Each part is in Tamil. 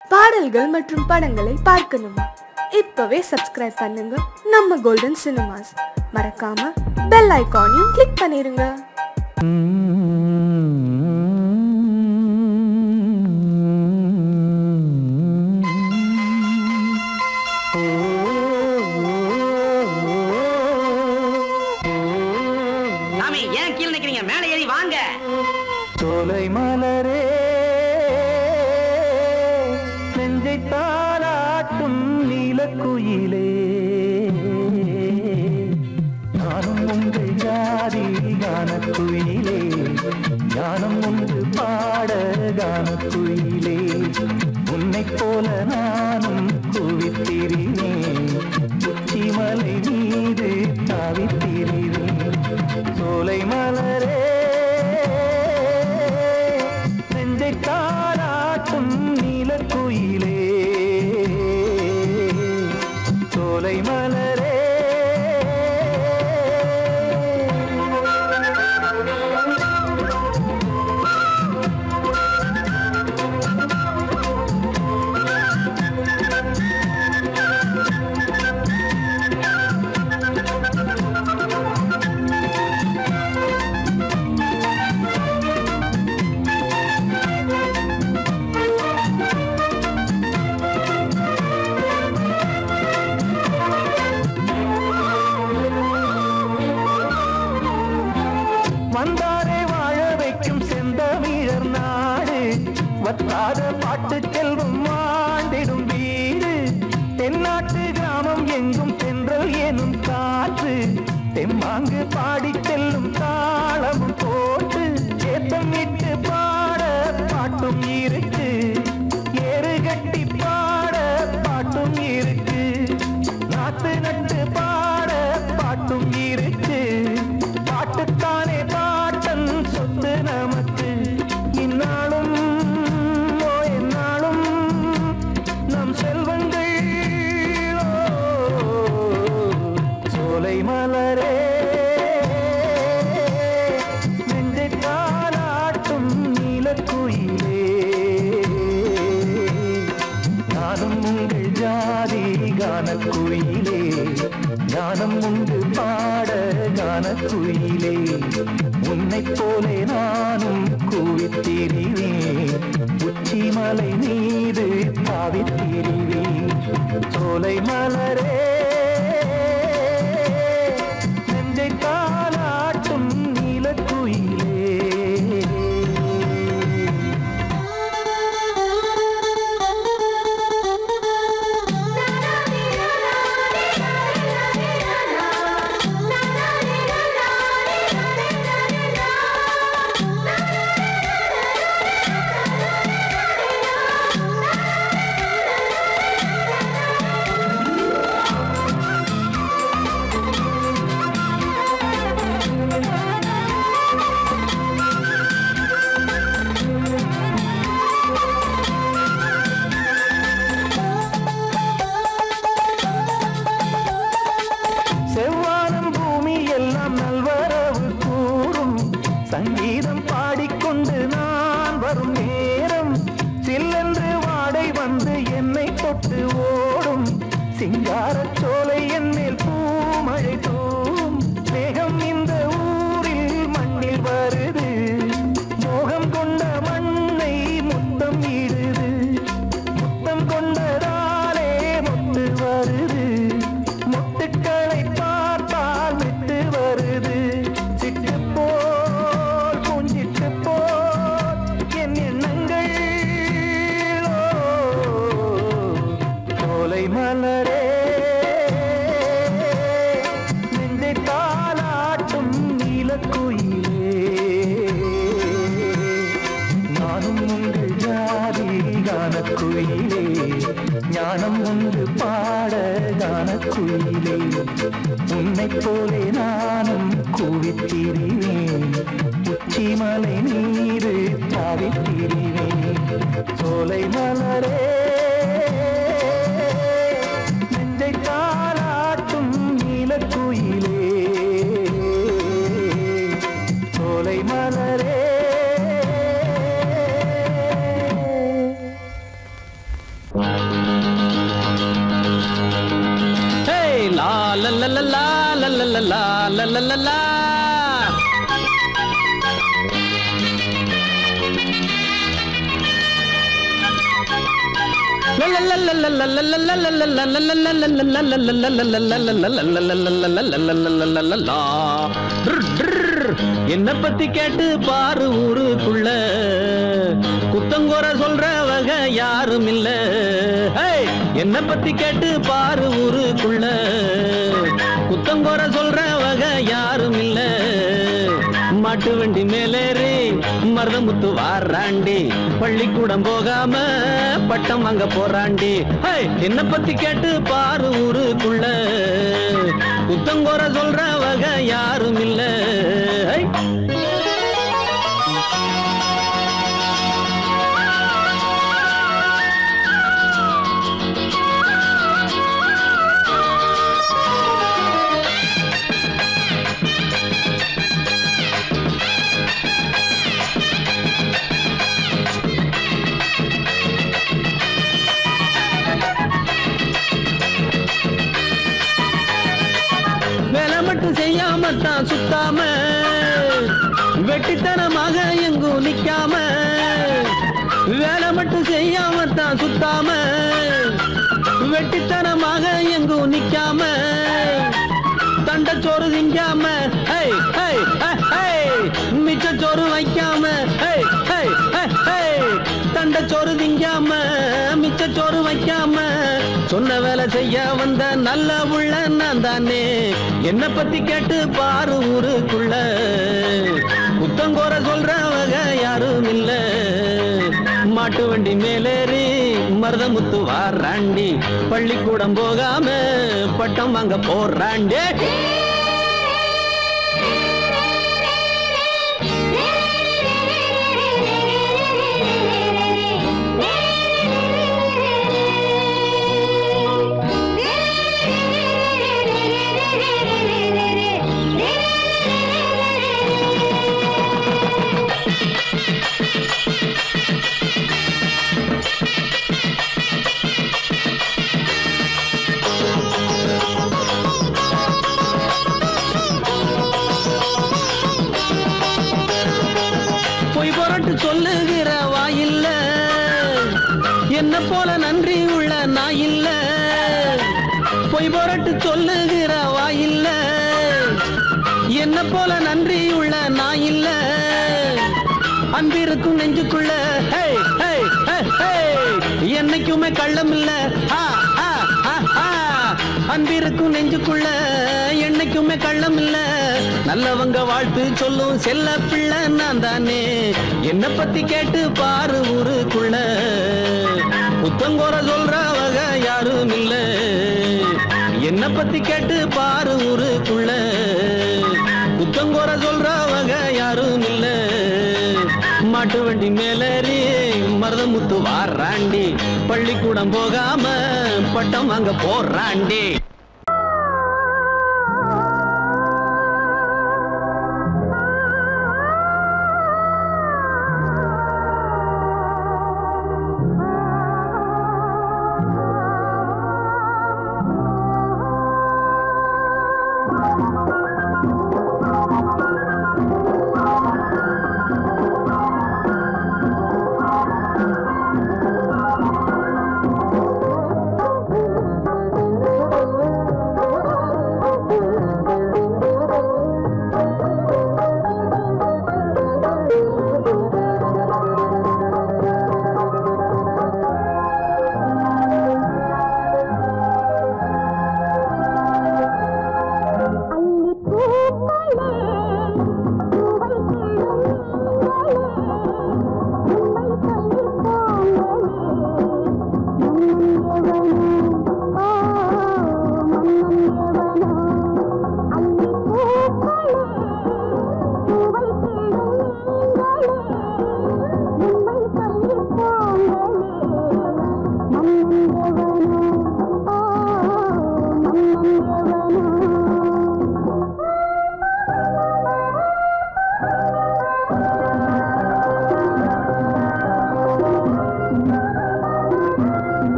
பாடல்கள் மற்றும் படங்களை பார்க்கணுமா? இப்பவே சப்ஸ்கிரைப் பண்ணுங்க நம்ம கோல்டன் சினிமாஸ். மறக்காம பெல் ஐகானையும் கிளிக் பண்ணிருங்க. சாமி ஏன் கீழே நிக்கிறீங்க? மேலே ஏறி வாங்க. சோலை மலரே நெஞ்சை தாராட்டும் நீலக்குயிலே, நானும் உங்கள் ஜாதி கானக்குயிலே, ஞானம் உண்டு பாட கானக்குயிலே, உன்னை போல நானும் குவித்திரினேன், உச்சிமலை மீது தாவித்திரினேன். சோலை மலரே நெஞ்சை தாராட்டும் நீலக்குயிலே, சோலை மலரே. வந்தாரே வாழ வைக்கும் செந்தமிழர் நாடு, வத்தாத பாட்டு செல்வம் மாண்டிடும் வீடு, தென்னாட்டு கிராமம் எங்கும் சென்றல் எனும் காற்று, தெம்மாங்கு பாடி செல்லும் தாளமும் போட்டு, ஏத்தம் விட்டு பாட பாட்டும் இருக்கு, ஏறு கட்டி பாட பாட்டும் இருக்கு, நாட்டு நட்டு பாட பாட்டும் இருக்கு, பாட்டுத்தானே பாட்டன் சொத்து நமக்கு, இந்நாளும் எந்நாளும் நம் செல்வங்கள். சோலை மலரே நெஞ்சை தாலாட்டும் நீலக்குயிலே, நானும் உங்கள் ஜாதி கானக்குயிலே, ஞானம் உண்டு பாட கானக்குயிலே, உன்னை போலே நானும் கூவித்திரிவேன், உச்சிமலை மீது தாவித்திரிவேன். சோலை மலரே நெஞ்சை தாலாட்டும் நீலக்குயிலே. செவ்வானம் பூமி எல்லாம் நல்வரவு கூறும், சங்கீதம் பாடிக்கொண்டு நான் வரும் நேரம், சில்லென்று வாடை வந்து என்னை தொட்டு ஓடும், சிங்காரச் சோலை என் மேல் பூமழை தூவும், மேகம் இந்த ஊரில் மண்ணில் வருது, மோகம் கொண்ட மண்ணை முத்தம் இடுது, முத்தம் கொண்டதாலே முத்து வருது, முத்துக்களை பார்த்தால் விட்டு வருது, சிட்டு போல் பூஞ்சிட்டு போல் என் எண்ணங்கள். சோலை மலரே நெஞ்சை தாலாட்டும் நீலக்குயிலே, நானும் உங்கள் ஜாதி கானக்குயிலே, ஞானம் உண்டு பாட கானக்குயிலே, உன்னை போலே நானும் கூவித்திரிவேன், உச்சிமலை மீது தாவித்திரிவேன். சோலை மலரே நெஞ்சை தாலாட்டும் நீலக்குயிலே, சோலை மலரே. லல்லல்லா என்ன பத்தி கேட்டு பாரு ஊருக்குள்ள குத்தங்கோர சொல்ற வகை யாரும் இல்ல என்ன பத்தி கேட்டு பாரு ஊருக்குள்ள குத்தங்கோர சொல்ற வகை யாரும் இல்ல மாட்டு வண்டி மேலேறி மருதமுத்து வாராண்டி பள்ளிக்கூடம் போகாம பட்டம் வாங்க போறாண்டி என்ன பத்தி கேட்டு பாரு ஊருக்குள்ள குத்தங்கோர சொல்ற வகை யாரும் இல்ல செய்யாமத்தான் சுத்தாம வெட்டித்தனமாக எங்கும் நிக்காம வேலை மட்டும் செய்யாமத்தான் சுத்தாம வெட்டித்தனமாக எங்கும் நிக்காம தண்டச்சோறு திங்காம மிச்சச்சோறு வைக்காம தண்டச்சோறு திங்காம மிச்சச்சோறு வைக்காம சொன்ன வேலை செய்ய வந்த நல்ல உள்ள நான் தானே என்ன பத்தி கேட்டு பாரு ஊருக்குள்ள குத்தங்கோர சொல்ற வகை யாரும் இல்ல மாட்டு வண்டி மேலேறி மருதமுத்து வாராண்டி பள்ளிக்கூடம் போகாம பட்டம் வாங்க போறாண்டி சொல்லுகிற வாயில்ல என்ன போல நன்றி உள்ள நாயில்ல பொய் போரட்டு சொல்லுகிற வாயில்ல என்ன போல நன்றி உள்ள நாயில்ல அன்பிருக்கும் நெஞ்சுக்குள்ள என்னைக்குமே கள்ளம் இல்ல அன்பிருக்கும் நெஞ்சுக்குள்ள என்னைக்குமே கள்ளம் இல்ல நல்லவங்க வாழ்த்து சொல்லும் செல்ல பிள்ளை நான் தானே என்ன பத்தி கேட்டு பாரு ஊருக்குள்ள புத்தங்கோர சொல்ற வகை யாரும் இல்ல என்ன பத்தி கேட்டு பாரு ஊருக்குள்ள புத்தங்கோர சொல்ற வகை யாரும் இல்ல மாட்டு வண்டி மேலேறி மருதமுத்து வாராண்டி பள்ளிக்கூடம் போகாம பட்டம் வாங்க போறாண்டி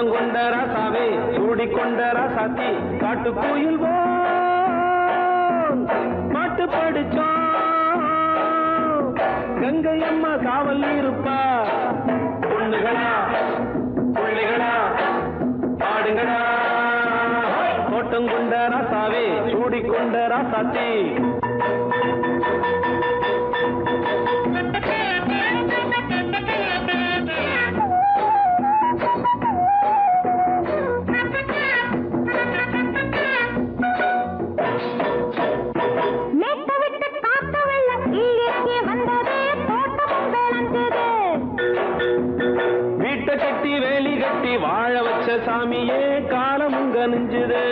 தோட்டம் கொண்ட ராசாவே சூடிக்கொண்ட ராசாத்தி காட்டு கோயில் பாட்டு படிச்சோம் கங்கை அம்மா காவல் இருப்பா பொண்ணுகளா பிள்ளைகளா பாடுங்களா தோட்டம் கொண்ட ராசாவே சூடிக்கொண்ட ராசாத்தி வீட்டை கட்டி வேலி கட்டி வாழ வச்ச சாமியே காலமுங்க நெஞ்சுது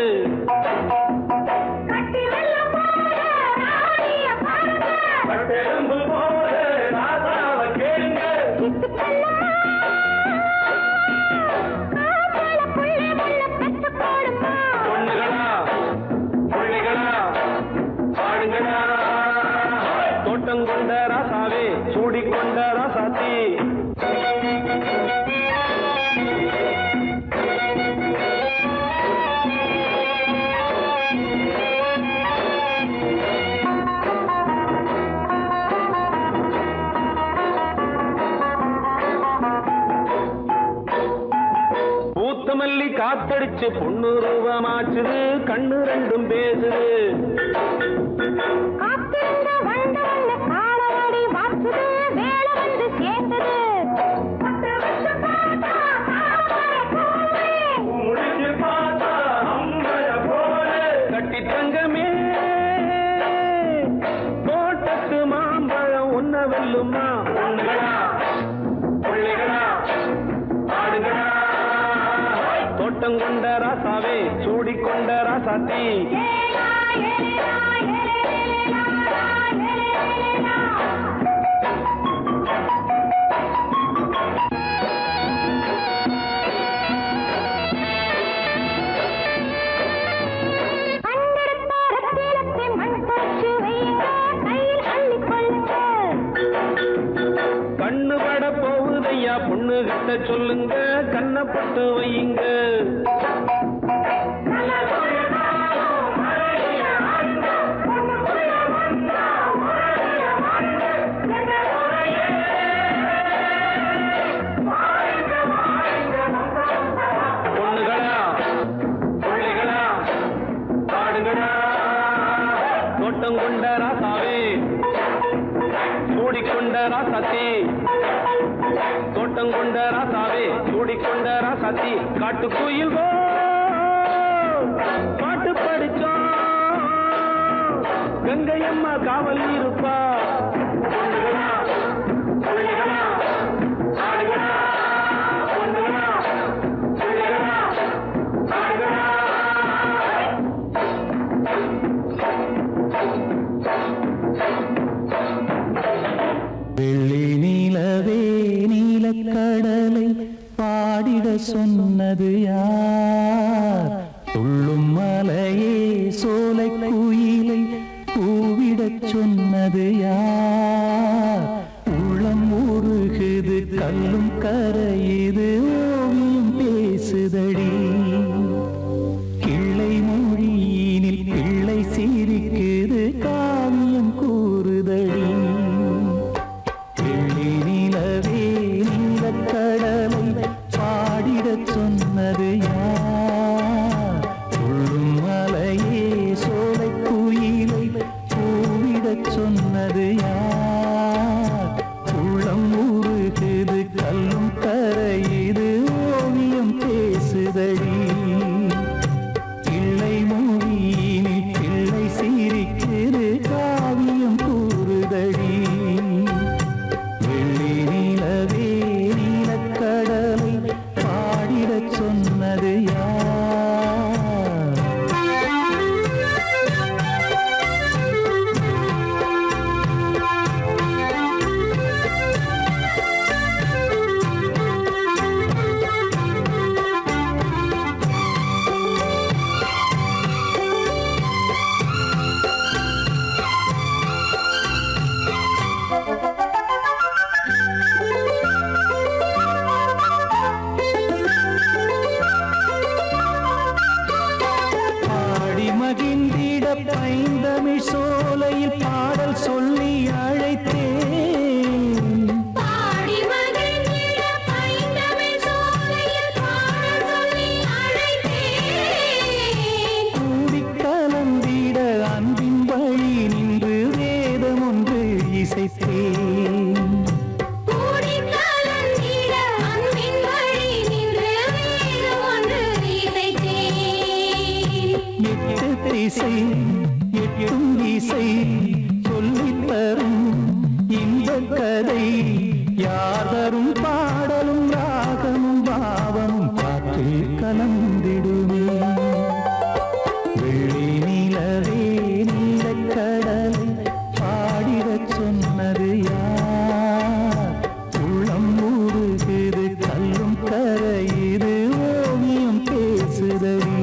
தோட்டம் கொண்ட ராசாவே சூடிக்கொண்ட ராசாத்தி பூத்தமல்லி காத்தடிச்சு பொண்ணு ரூபமாச்சுது கண்ணு ரெண்டும் பேசுது கட்டி தங்கமே தோட்டத்து மாம்பழம் உன்ன வெல்லுமா பொண்ணுகளா பிள்ளைகளா ஆடுகளா தோட்டம் கொண்ட ராசாவே சூடிக்கொண்ட ராசாத்தி கண்ணு பட போகுதையா பொண்ணு கிட்ட சொல்லுங்க கண்ணப்பட்டு வையுங்க பொண்ணுகளா பிள்ளைகளா பாடுங்களா தோட்டம் கொண்ட ராசாவே சூடிக்கொண்ட ராசாத்தி தோட்டம் கொண்ட ராசாவே சூடிக்கொண்ட ராசாத்தி காட்டு கோயில் பாட்டு படிச்சோம் கங்கை அம்மா காவல் இருப்பா பொண்ணுகளா பிள்ளைகளா ஆடுகளா பொண்ணுகளா பிள்ளைகளா ஆடுகளா வெள்ளி நீலவே நீலக்கடலை பாடிட சொன்னது யார் துள்ளும் மலையே சோலை குயிலை கூவிடச் சொன்னது யார் உள்ளம் உருகுது கல்லும் கரையுது ஓவியம் பேசுதடி கிள்ளை மொழியினில் பிள்ளை சிரிக்குது காவியம் கூறுதடி நிலவே நீலக்கடலை பாடிடச் சொன்னது யார் துள்ளும் மலையே சோலை குயிலை கூவிடச் சொன்னது யார் உள்ளம் உருகுது கல்லும் கரையுது ஓவியம் பேசுதடி கிள்ளை மொழியினில் பிள்ளை சிரிக்குது காவியம் கூறுதடி நீலவே நீலக்கடலை பாடிடச் சொன்னது யார் திசை எட்டும் இசை சொல்லித் தரும் இந்த கதை யார் தரும் பாடலும் ராகமும் பாவமும் காற்றில் கலந்திடுமே வெள்ளி நிலவே நீலக்கடல் பாடிடச் சொன்னது யார் உள்ளம் ஊறுகிறது கல்லும் கரையுது ஓவியம் பேசுதடி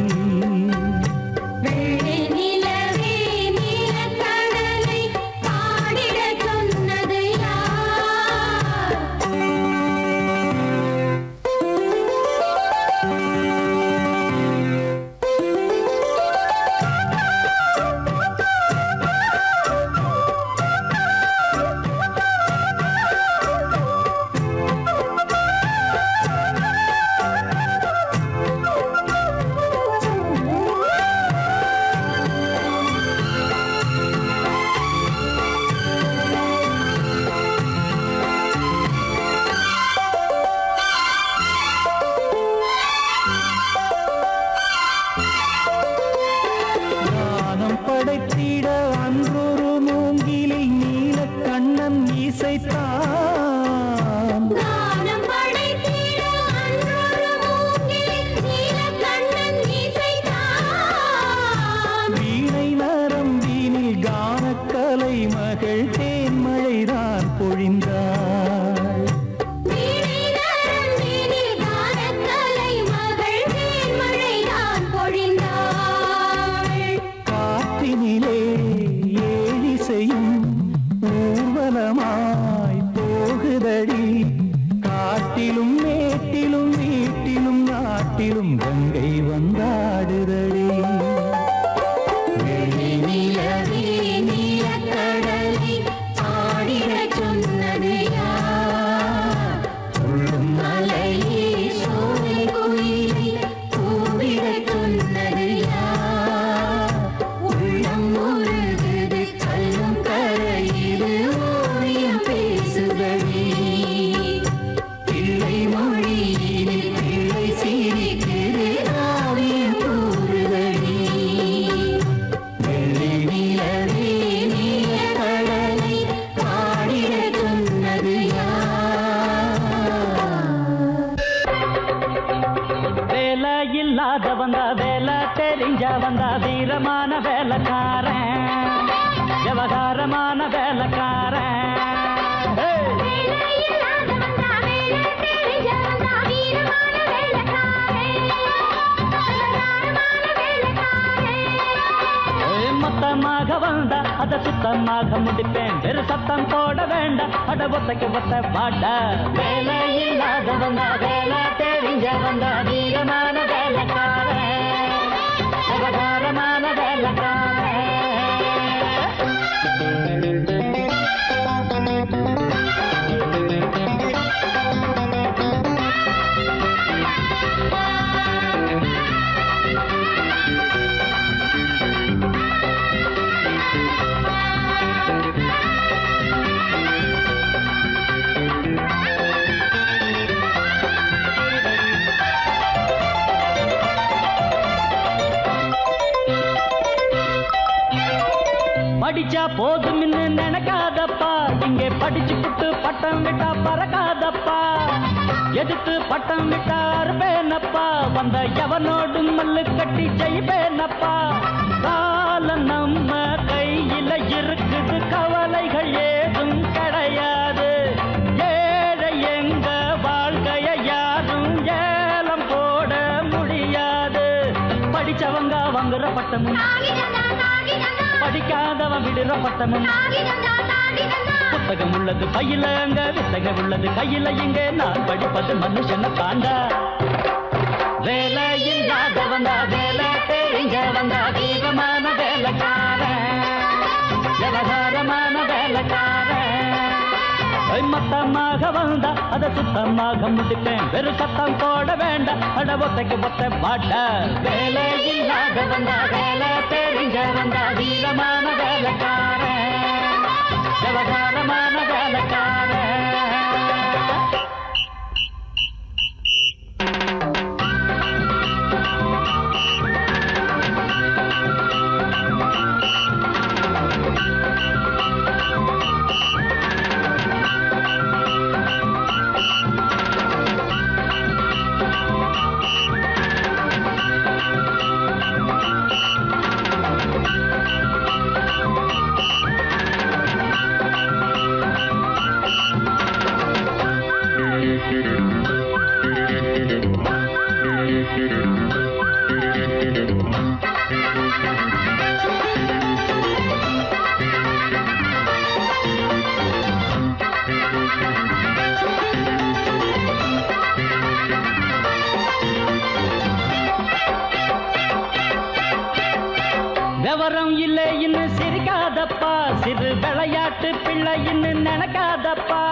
படைத்திட அன்றொரு மூங்கிலில் நீல கண்ணன் இசைத்தான் வீணை நரம்பினில் கானக்கலை மகள் தேன்மழைதான் பொழிந்தாள் காற்றினிலே ஏழிசையும் ஊர்வலமாய் போகுதடி காட்டிலும் மேட்டிலும் வீட்டிலும் நாட்டிலும் கங்கை வந்தாடுதடி வெள்ளி நிலவே நீலக்கடலை பாடிடச் சொன்னது யார் சொல்லும் மலையே சோலை குயிலை கூவிடச் சொன்னது யார் உள்ளம் உருகுது கல்லும் கரையுது ஓவியம் பேசுதடி பிள்ளை மொழியினில் பிள்ளை சிரிக்குது ஓவியம் கூறுதடி வெள்ளி நிலவே நீலக்கடலை பாடிடச் சொன்னது யார் வேலை இல்லாத வந்தா வேலை தெரிஞ்ச வந்தா வீரமான வேலைக்காரன் விவகாரமான வேலைக்காரன் மொத்தமாக வந்தா அத சுத்தமாக முடிப்பேன் வெறு சத்தம் போட வேண்டாம் அட ஒத்தைக்கு ஒத்த பாட்ட வேலை இல்லாத வந்தா வேலை தெரிஞ்ச வந்தா வீரமான வேலைக்காரன் விவகாரமான வேலைக்காரன் படிச்சா போதும் நினைக்காதப்பா இங்கே படிச்சு புட்டு பட்டம் விட்டா பறக்காதப்பா எதிர்த்து பட்டம் விட்டா அறுப்பேனப்பா வந்த எவனோடு மல்லு கட்டி செய்வேனப்பா காலம் நம்ம கையில இருக்குது கவலைகள் ஏதும் கிடையாது ஏழை எங்க வாழ்க்கைய யாரும் ஏலம் போட முடியாது படிச்சவங்க வாங்குற பட்டமும் படிக்காதவன் விடுற பட்டமும் புத்தகம் உள்ளது பையில அங்க வித்தகம் உள்ளது கையில இங்க நான் படிப்பது மனுஷனை தாண்டா வேலை இல்லாத வந்தா வேலை தெரிஞ்ச வந்தா வீரமான வேலைக்காரன் விவகாரமான வேலைக்காரன் மொத்தமாக வந்தா அத சுத்தமாக முடிப்பேன் வெறு சத்தம் போட வேண்டாம் அட ஒத்தைக்கு ஒத்த பாட்ட வேலை இல்லாத வந்தா வேலை தெரிஞ்ச வந்தா வீரமான வேலைக்காரன் விவகாரமான வேலைக்காரன் விவரம் இல்லை இன்னும் சிரிக்காதப்பா, சிறு விளையாட்டு பிள்ளை இன்னும் நினைக்காதப்பா.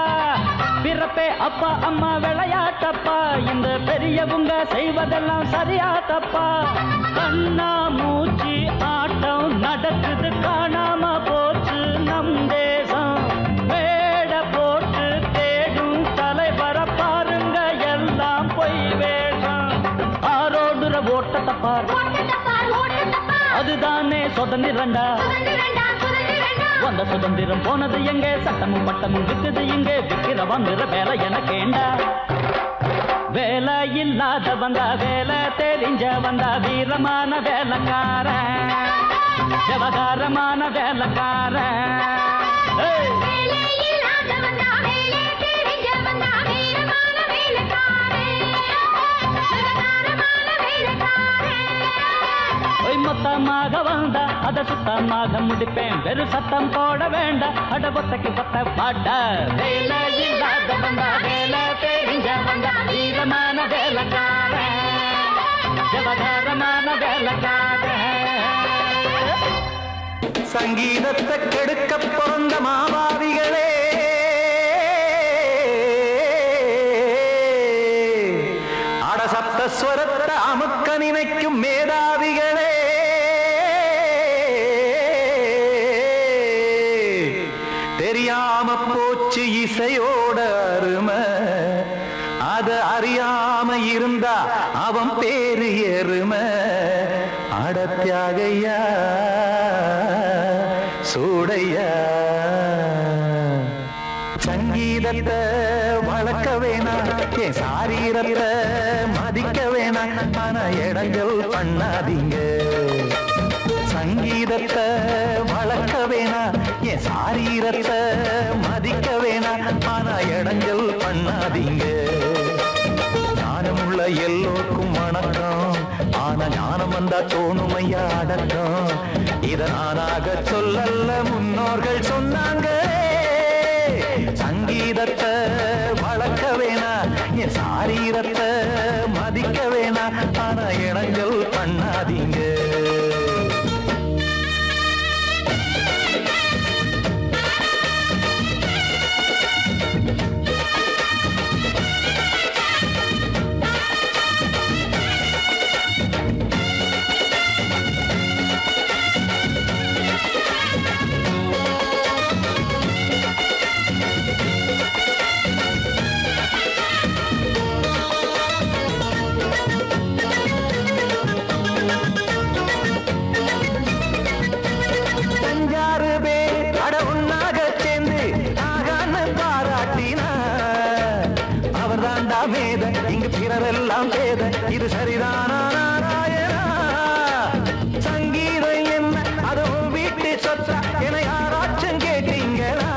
பிறப்பே அப்பா அம்மா விளையாட்டப்பா, இந்த பெரியவங்க செய்வதெல்லாம் சரியா தப்பா? கண்ணா மூச்சு ஆட்டம் நடக்குது, காணாம போச்சு நம் தேசம். மேட போட்டு தேடும் தலைவர பாருங்க, எல்லாம் பொய் வேஷம். ஆரோடுற ஓட்டத்தை பாரு, அதுதானே சுதந்திரண்டா. வந்த சுதந்திரம் போனது எங்க, சட்டமும் பட்டமும் விக்குது இங்கே. விக்கிற வந்துற வேலை எனக்கேண்டா. வேலை இல்லாத வந்தா, வேலை தெரிஞ்ச வந்தா, வீரமான வேலைக்காரன், விவகாரமான வேலைக்காரன். மொத்தமாக வந்தா அத சுத்தமாக முடிப்பேன், வெறும் சத்தம் போட வேண்டாம், அட ஒத்தைக்கு ஒத்த பாட்ட. வேலை இல்லாத வந்தா, வேலை தெரிஞ்ச வந்தா, வீரமான வேலைக்காரன், விவகாரமான வேலைக்காரன். சங்கீதத்தை கெடுக்க பிறந்த மாவாதிகளே, அட சப்தஸ்வரத்தை அமுக்க நினைக்கும் மேதாவிகளே, தெரியாம போச்சு இசையோட அருமை, அது அறியாம இருந்தா அவன் பேரு எருமை. அடத்தியாகையா சூடையா, சங்கீதத்தை வளர்க்க வேணா, என் சாரீரத்தை மதிக்க வேணா, ஆனா இடங்கள் பண்ணாதீங்க. சங்கீதத்தை வளர்க்க வேணா, என் சாரீரத்தை மதிக்க வேணா, ஆனா இடங்கள் பண்ணாதீங்க. ஞானமுள்ள எல்லோருக்கும் வணக்கம், ஆனா ஞானம் வந்தா தோணுமையா அடக்கம். இத நானாக சொல்லல்ல, முன்னோர்கள் சொன்னாங்க. சங்கீதத்தை வளர்க்க வேணா, என் சாரீரத்தை மதிக்க வேணா, ஆனா இடங்கள் பண்ணாதீங்க. இங்கு பிறரெல்லாம் பேத, இது சரிதானா நாராயணா? சங்கீதம் என்ன அதுவும் வீட்டு சொத்தா என யாராச்சும் கேட்டீங்களா?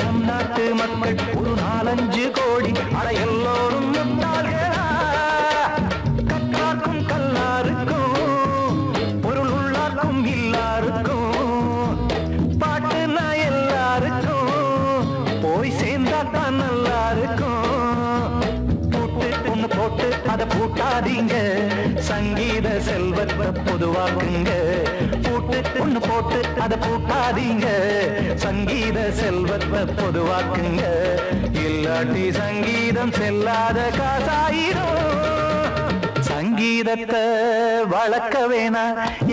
நம் நாட்டு மக்கள் ஒரு 4-5 கோடி, அட எல்லோரும் முட்டாள்களா? கற்றாக்கும் கல்லாருக்கும் பொருள் உள்ளார்க்கும் எல்லாருக்கும், பாட்டுனா எல்லாருக்கும் போய் சேர்ந்தா தான் நல்லா இருக்கும். போட்டு அதை பூட்டாதீங்க, சங்கீத செல்வத்தை பொதுவாக்குங்க. பூட்டு ஒண்ணு போட்டு அதை பூட்டாதீங்க, சங்கீத செல்வத்தை பொதுவாக்குங்க. இல்லாட்டி சங்கீதம் செல்லாத காசாயிரும். சங்கீதத்தை வளர்க்க வேணா,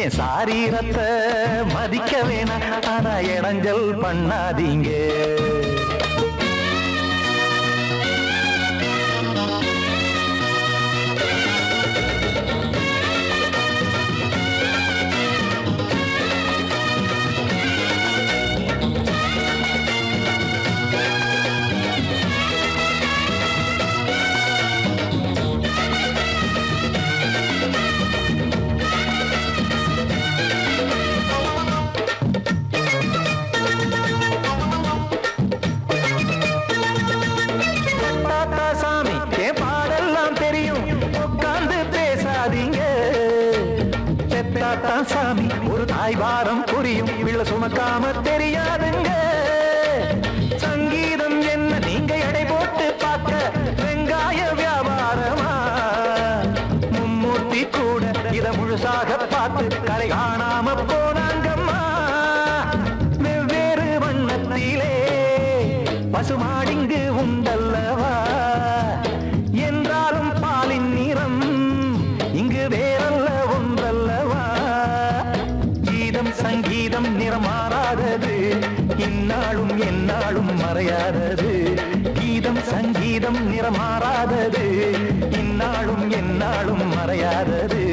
என் சாரீரத்தை மதிக்க வேணா, ஆனா இடைஞ்சல் பண்ணாதீங்க. சாமி ஒரு தாய் வாரம் புரியும், பிள்ளை சுமக்காம தெரியாதுங்க. சங்கீதம் என்ன நீங்க எடை போட்டு பார்க்க வெங்காய வியாபாரமா? மும்மூர்த்தி கூட இத முழுசாக பார்த்து கரை காணாம போனாங்கம்மா. வெவ்வேறு வண்ணத்திலே பசுமாடிங்கு உண்டல்லவா, என்றாலும் பாலின் நிறம் இங்கு வேறல்ல ஒன்றல்லவா. கீதம் சங்கீதம் நிறம் மாறாதது, இந்நாளும் எந்நாளும் மறையாதது. கீதம் சங்கீதம் நிறம் மாறாதது, இந்நாளும் எந்நாளும் மறையாதது.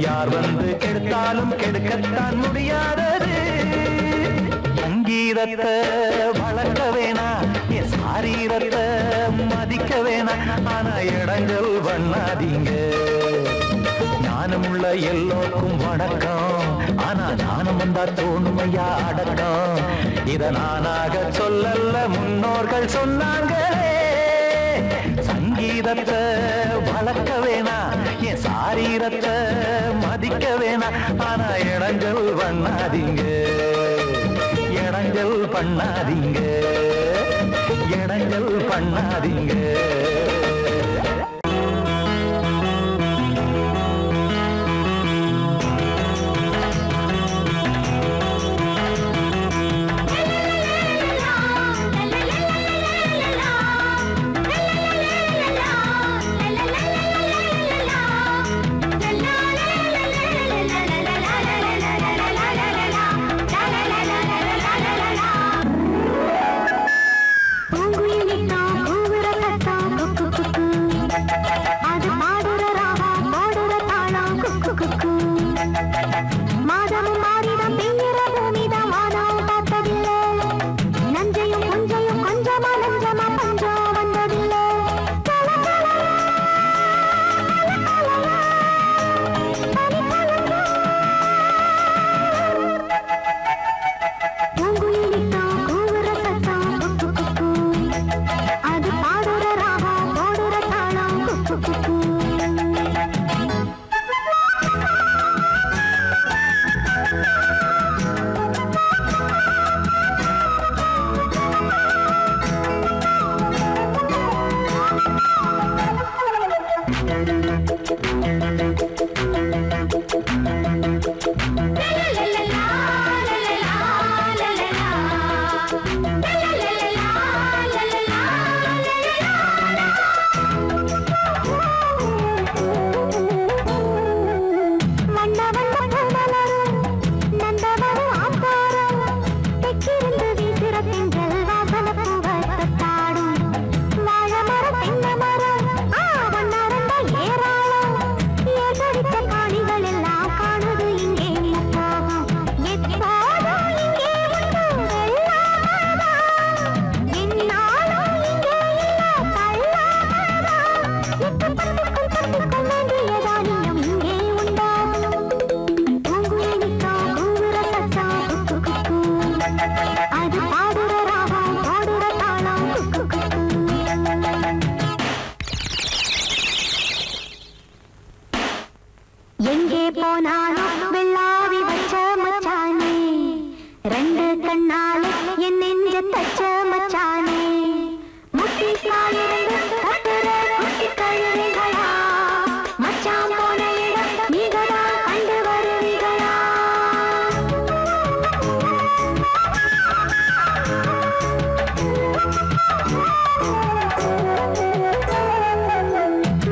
யார் வந்து கெடுத்தாலும் கெடுக்கத்தான் முடியாதது. சங்கீதத்தை வளர்க்க வேணா, என் சாரீரத்தை மதிக்க வேணா, ஆனா இடங்கள் பண்ணாதீங்க. ஞானமுள்ள எல்லோருக்கும் வணக்கம், ஆனா ஞானம் வந்தா தோணுமையா அடக்கம். இத நானாக சொல்லல்ல, முன்னோர்கள் சொன்னாங்களே. சங்கீதத்தை வளர்க்க வேணா, என் சாரீரத்தை மதிக்க வேணா, ஆனா இடங்கள் பண்ணாதீங்க. இடங்கள் பண்ணாதீங்க, இடங்கள் பண்ணாதீங்க.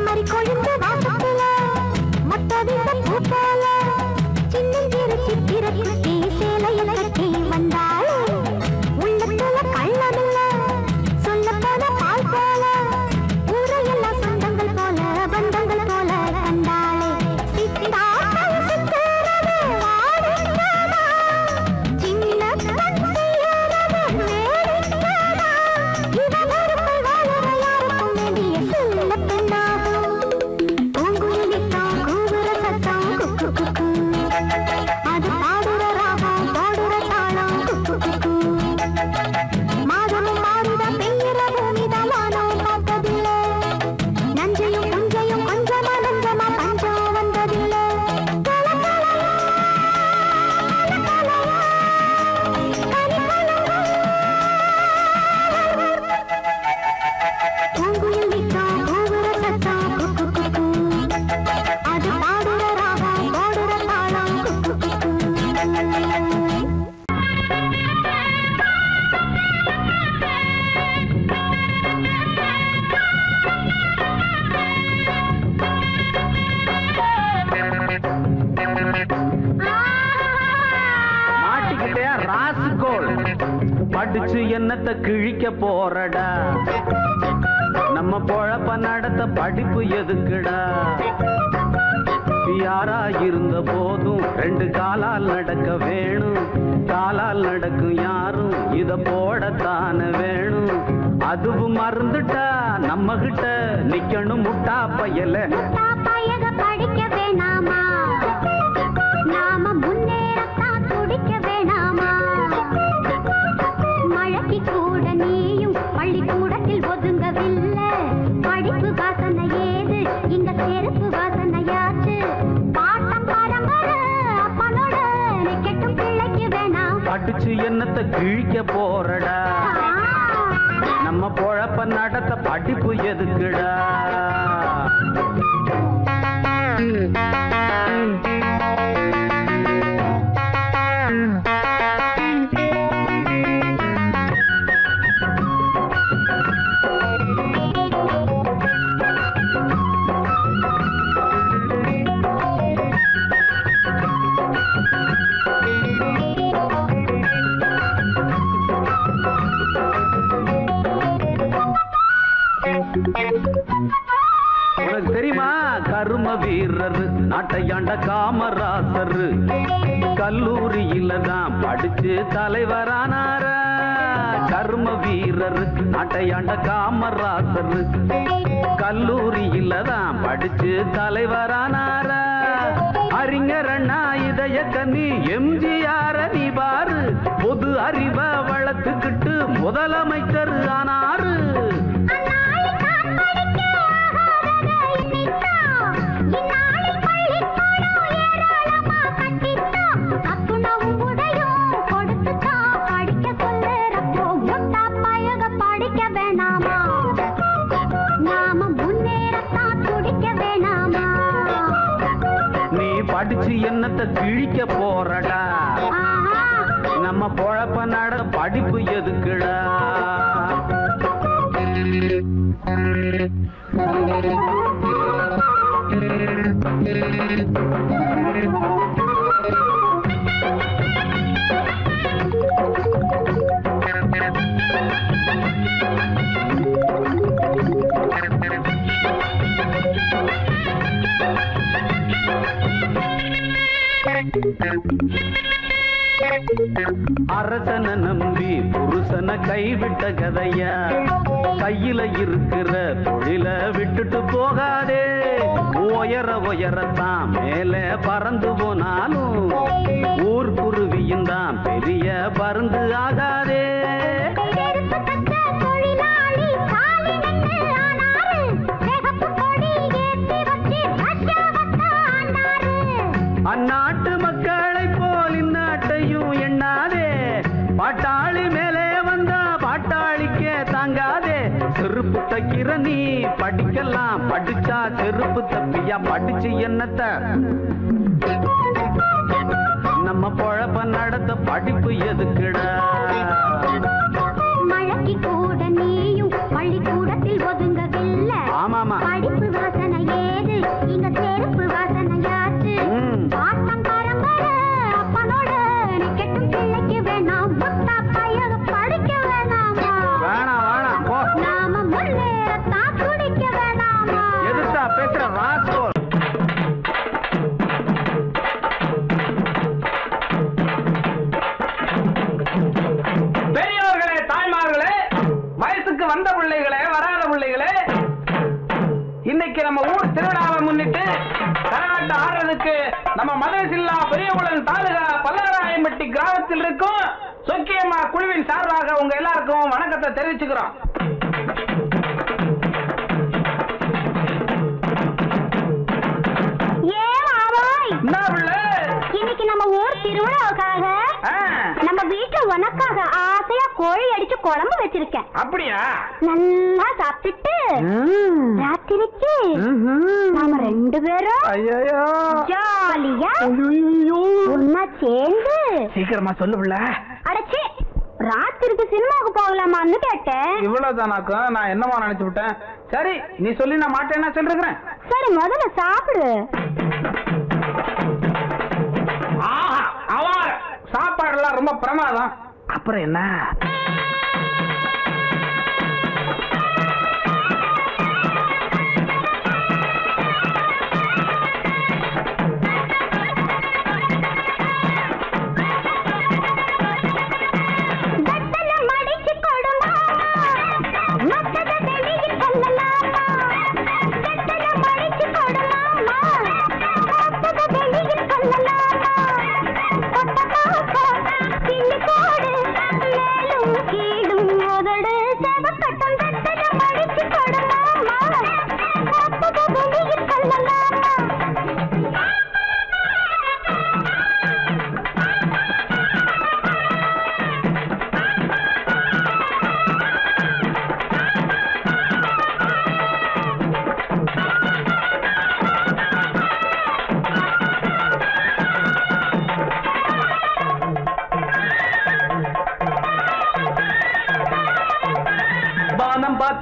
மறி கொழுந்து வாசத்துல மொத்த வீச பூத்தால படிச்சு என்னத்த கிழிக்க போறடா, நம்ம பொழப்ப நடத்த படிப்பு எதுக்குடா. யாரா இருந்த போதும் ரெண்டு காலால் நடக்க வேணும், காலால் நடக்கும் யாரும் இத போடத்தான வேணும். அதுவும் மறந்துட்டா நம்ம கிட்ட நிக்கணும் முட்டா பயல. படிக்க வேணாமா, நாம முன்னேறத்தான் துடிக்க வேணாமா. மழைக்கு கூட நீயும் பள்ளிக்கூடத்தில் ஒதுங்கவில்லை. படிப்பு வாசனை ஏது இங்க செருப்பு வாசனையாச்சு. பாட்டம் பரம்பரை அப்பனோட கெட்டும் பிள்ளைக்கு வேணாம். படிச்சு என்னத்த கிழிக்க போறடா, நம்ம பொழப்ப நடத்த படிப்பு எதுக்குடா. உனக்கு தெரியுமா கரும வீரர் நாட்டையாண்ட காமராசர் கல்லூரியில தான் படிச்சு தலைவரானார. கரும வீரர் நாட்டையாண்ட காமராசர் கல்லூரியில தான் படிச்சு தலைவரானார. அறிஞர் அண்ணா இதய கண்ணி எம்ஜிஆர் நீ பாரு, பொது அறிவ வளர்த்துக்கிட்டு முதலமைச்சர் ஆனாரு. நீ படிச்சு என்னத்த கிழிக்க போறடா, நம்ம பொழப்ப நட படிப்பு எதுக்குடா. அரசனை நம்பி புருஷனை கைவிட்ட கதையா, கையில இருக்கிற தொழில விட்டுட்டு போகாதே. உயரத்தான் மேல பறந்து போனாலும் ஊர் குருவியும் தான் பெரிய பருந்து ஆகாதே. அந்நாட்டு மக்களை போல் இந்நாட்டையும் எண்ணாதே. பாட்டாளி மேலே வந்தா பாட்டாளிக்கே தாங்காதே. செருப்பு தைக்கிற நீ படிக்கலாம், படிச்சா செருப்பு தப்பியா. படிச்சு என்னத்த நம்ம பொழப்ப நடத்த படிப்பு எதுக்குடா. மழைக்கு கூட நீயும் பள்ளிக்கூடத்தில் ஒதுங்கவில்லை. ஆமாமா, படிப்பு வாசனை ஏது இங்க செருப்பு வாசனையாச்சு. பாட்டம் பரம்பரை அப்பனோட கெட்டும் பிள்ளைக்கு வேணாம். முட்டா பையக படிக்க வேணாமா, வேணாம் போ. நாம முன்னேறத்தான் துடிக்க வேணாமா. எதுக்கா பேசுற ராஸ்கோல். பெரியவர்களே, தாய்மார்களே, வயசுக்கு வந்த பிள்ளைகளே, வராத பிள்ளைகளே, இன்னைக்கு நம்ம ஊர் திருவிழாவை முன்னிட்டு கரகாட்டம் ஆடுறதுக்கு நம்ம மதேசில்லா பெரியகுளம் தாலுகா பல்லாராயம்பட்டி கிராமத்தில் இருக்கும் சொக்கியம்மா குழுவின் சார்பாக உங்க எல்லாருக்கும் வணக்கத்தை தெரிவிச்சுக்கிறோம். இன்னைக்கு நம்ம ஊர் திருவிழாவுக்காக நம்ம வீட்டுல உனக்காக ஆசையா கோழி அடிச்சு குழம்பு வச்சிருக்கேன். அப்படியா? நல்லா சாப்பிட்டுட்டு ராத்திரிக்கு நாம ரெண்டு பேரும் ஜாலியா ஒன்னா சேர்ந்து சீக்கிரமா சொல்லுவில்ல. அடைச்சி ராத்திரிக்கு சினிமாவுக்கு போகலாமான்னு கேட்டேன். இவ்வளவுதானாக்கா? நான் என்னமா நினைச்சு விட்டேன். சரி, நீ சொல்லி நான் மாட்டேன்னா சொல்றேன். சரி, முதல்ல சாப்பிடு. சாப்பாடுலாம் ரொம்ப பிரமாதம். அப்புறம் என்ன?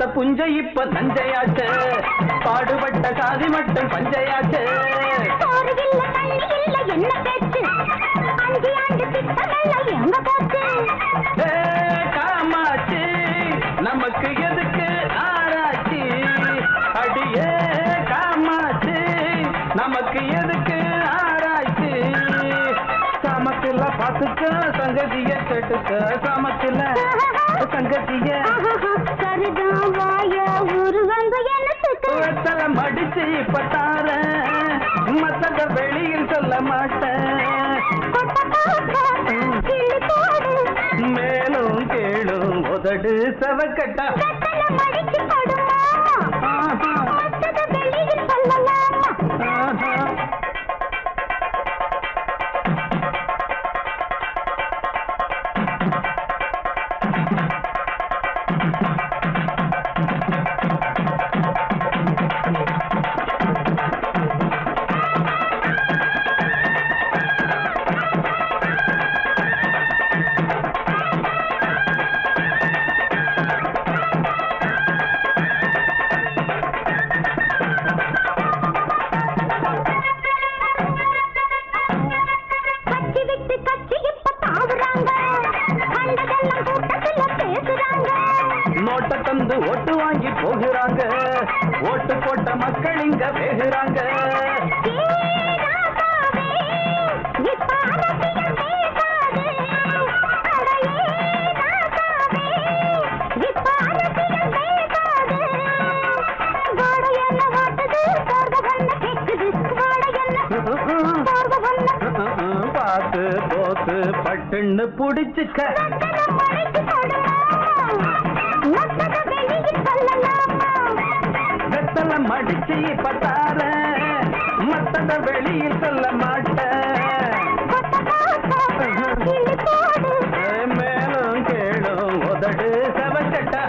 பார்த்த புஞ்சை இப்ப நஞ்சையாச்சு பாடுபட்ட சாதி மட்டும் பஞ்சையாச்சு சோறு இல்ல தண்ணி இல்ல என்ன பேச்சு 5 ஆண்டு திட்டமெல்லாம் எங்க போச்சு காமாச்சு நமக்கு எதுக்கு ஆராய்ச்சி அடியே காமாச்சு நமக்கு எதுக்கு ஆராய்ச்சி சமத்துல பாத்துக்க சங்கதிய கேட்டுக்க சமத்துல சங்கதிய சரிதான் வாய உருவங்க என்னத்துக்கு வெத்தலை மடிச்சு இப்ப தார மத்தத வெளியில் சொல்ல மாட்டேன் மேலும் கேளும் உதடு செவக்கட்டா மடிச்சு படுமா மத்தத வெளியில் சொல்லலாமா நோட்ட தந்து ஓட்டு வாங்கி போகிறாங்க ஓட்டு போட்ட மக்கள் இங்க பேசுறாங்க பார்த்து போத்து பட்டுன்னு புடிச்சுக்க வெத்தலை மடிச்சு பத்தார மத்தத வெளியில் சொல்ல மாட்டேன் மேலும் கேளும் உதடு செவக்கட்டா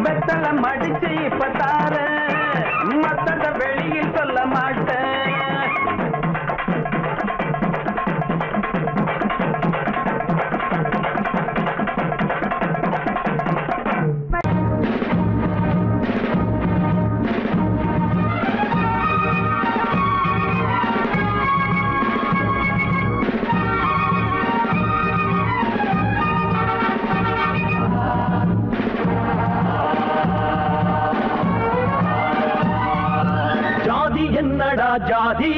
வெத்தலை மடிச்சு பத்தார மத்தத வெளியில் சொல்ல மாட்டேன் என்னடா ஜாதி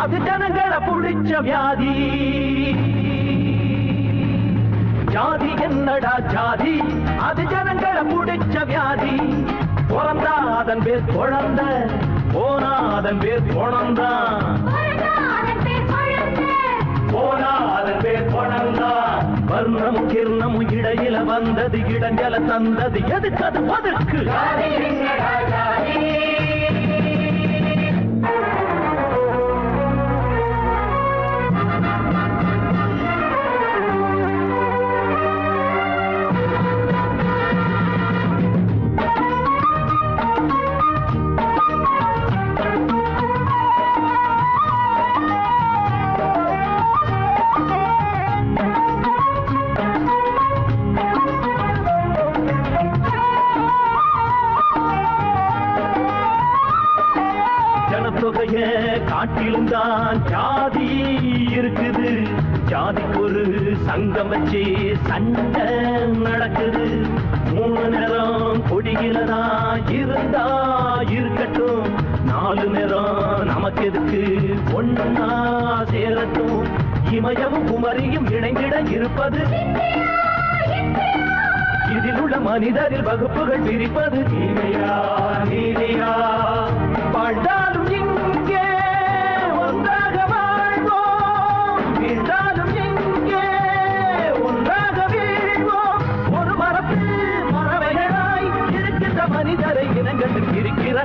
அது ஜனங்களை புடிச்ச வியாதி ஜாதி என்னடா ஜாதி அது ஜனங்களை புடிச்ச வியாதி பிறந்தா அதன் பேர் குழந்த போனா அதன் பேர் குழந்தான் போனா அதன் பேர் குழந்தான் வர்ணமும் கிர்ணமும் இடையில வந்தது இடஞ்சல தந்தது எதுக்கு அது அதற்கு காட்டிலும் தான் ஜாதி இருக்குது ஜாதிக்கு ஒரு சங்கம் வச்சு சண்டை நடக்குது 3 நேரம் கொடியிலதான் இருந்தா இருக்கட்டும் 4 நேரம் நமக்கு எதுக்கு ஒன்னா சேரட்டும் இமயமும் குமரியும் இணைந்திட இருப்பது இதில் உள்ள மனிதரில் வகுப்புகள் பிரிப்பது நீதியா நீதியா வாழ்ந்தாலும் இங்கே ஒன்றாக வாழ்வோம் வீழ்ந்தாலும் இங்கே ஒன்றாக வீழ்வோம் ஒரு மரத்தில் மரவைகளாய் இருக்கின்ற மனிதரை இனங்கள் இருக்கிற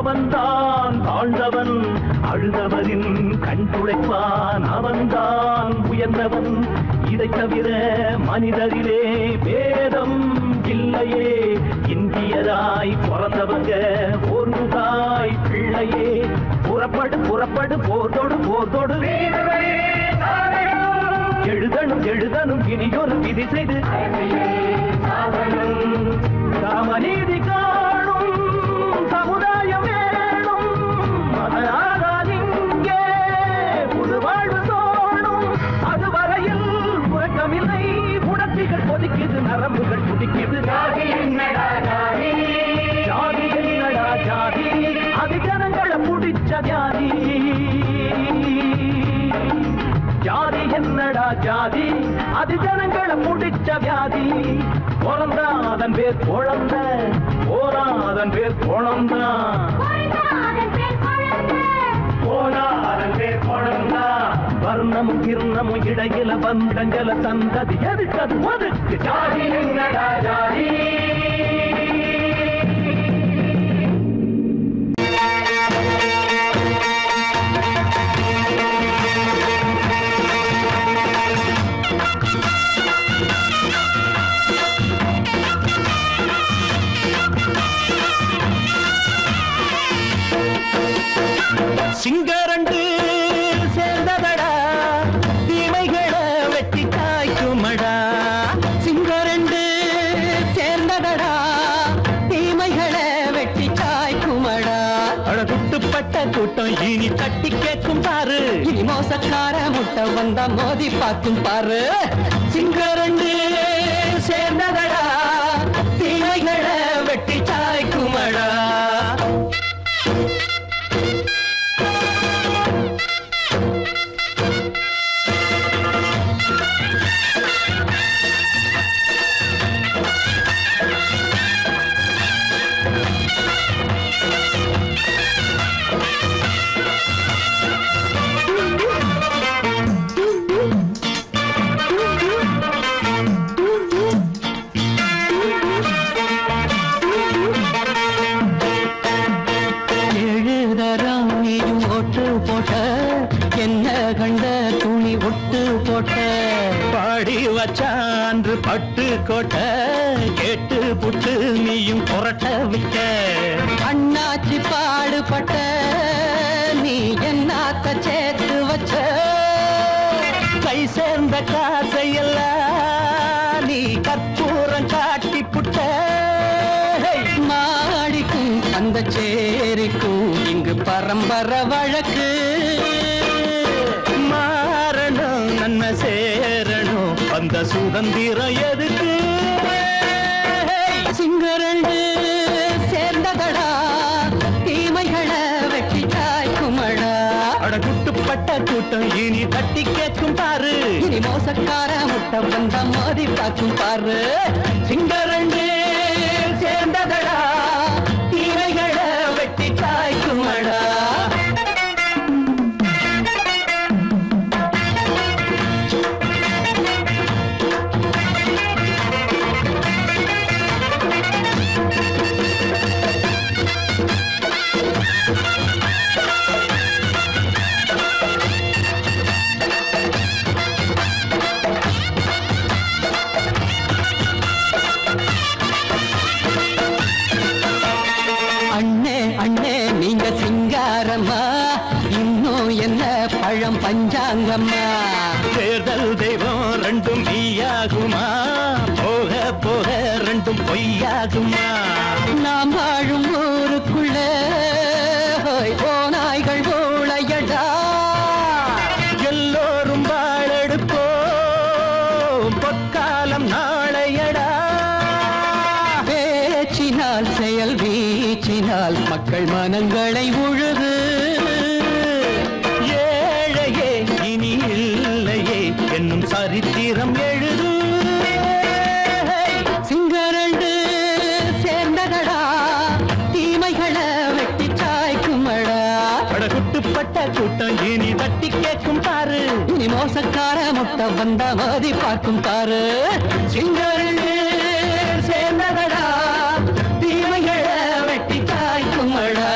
அவன்தான் தாழ்ந்தவன், அழுதவரின் கண் துடைப்பான். அவன்தான் உயர்ந்தவன், இதை தவிர மனிதரிலே பேதம் இல்லையே. இந்தியராய் பிறந்தவங்க ஒரு தாய் பிள்ளையே. புறப்படு புறப்படு போர்தோடு போர்தோடு எழுதணும் எழுதணும் இனியொரு விதி செய்து ராமநீதி காணும் சமுதாயம் வேணும். மனதாதிங்கே புது வாழ்வு தோணும். அதுவரையில் உறக்கமில்லை, உணர்ச்சிகள் கொதிக்குது, நரம்புகள் துடிக்குது. ஜாதி என்னடா ஜாதி, ஜாதி என்னடா ஜாதி, அது ஜனங்களை முடிச்ச ஜாதி. ஜாதி என்னடா ஜாதி, அது ஜனங்களை முடிச்ச வியாதி. பிறந்தா அதன் பேர் குழந்த, போனா அதன் பேர் குழந்தா, போனா அதன் பேர் குழந்தா. வர்ணமும் கிர்ணமும் இடையில பந்தங்கள தந்தது எதுக்கது ஒதுக்கு. ஜாதி என்னடா ஜாதி. சிங்கரண்டு சேர்ந்ததடா, தீமைகளை வெட்டி காய்க்குமடா. சிங்கரண்டு சேர்ந்ததடா, தீமைகளை வெட்டி காய்க்குமடா. அழகுட்டுப்பட்ட கூட்டம் இனி தட்டி கேட்கும் பாரு, இனி மோசக்கார முட்டை வந்தா மோதி பார்க்கும் பாரு. சிங்கரண்டு சேர்ந்ததடா, தீமைகளை வெட்டி காய்க்குமடா. பாடி வச்சான்று பட்டு கோட்ட கேட்டு புட்டு நீயும் புரட்ட விட்ட. அண்ணாச்சி பாடுபட்ட நீ என்னாத்த சேர்த்து வச்ச. கை சேர்ந்த காசையெல்லாம் நீ கற்பூரம் காட்டி புட்ட. மாடிக்கும் அந்த சேரிக்கும் இங்கு பரம்பரை வழக்கு. மாறணும் நன்மை சேரணும், அந்த சுதந்திரம் எதுக்கு. சிங்கரண்டு சேர்ந்ததடா, தீமைகளை வெட்டி காய்க்குமடா. அடகுட்டுப்பட்ட கூட்டம் இனி தட்டி கேட்கும் பாரு, இனி மோசக்கார முட்டை வந்த மோதி பார்க்கும் பாரு. சிங்கரண்டு சேர்ந்ததடா, தீமைகளை வெட்டி காய்க்குமடா. பழம் பஞ்சாங்கம்மா. தேர்தல் தெய்வம் ரெண்டும் மெய்யாகுமா, போக போக ரெண்டும் பொய்யாகுமா. நாம் வாழும் ஊருக்குள்ள ஓநாய்கள் ஊழையடா. எல்லோரும் வாழெடுப்போம், பொற்காலம் நாளையடா. பேச்சினால் செயல் வீச்சினால் மக்கள் மனங்களை உழுது. என்னும் சரித்திரம் எழுது. சிங்கரண்டு சேர்ந்ததடா, தீமைகளை வெட்டி சாய்க்குமடா. படகுட்டுப்பட்ட கூட்டம் இனி தட்டி கேட்கும் பாரு, இனி மோசக்கார முட்டை வந்த மோதி பார்க்கும் பாரு. சிங்கரண்டு சேர்ந்ததடா, தீமைகளை வெட்டி சாய்க்குமடா.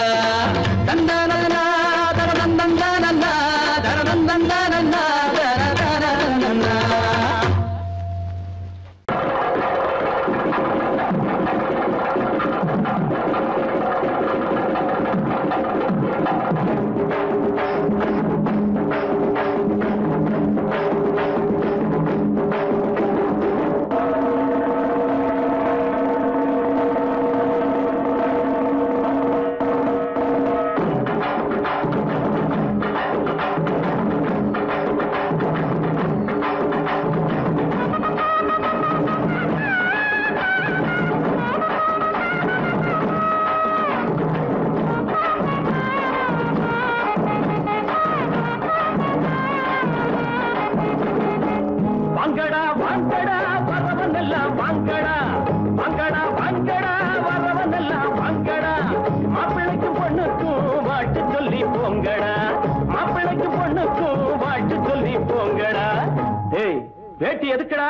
வேட்டி எதுக்குடா?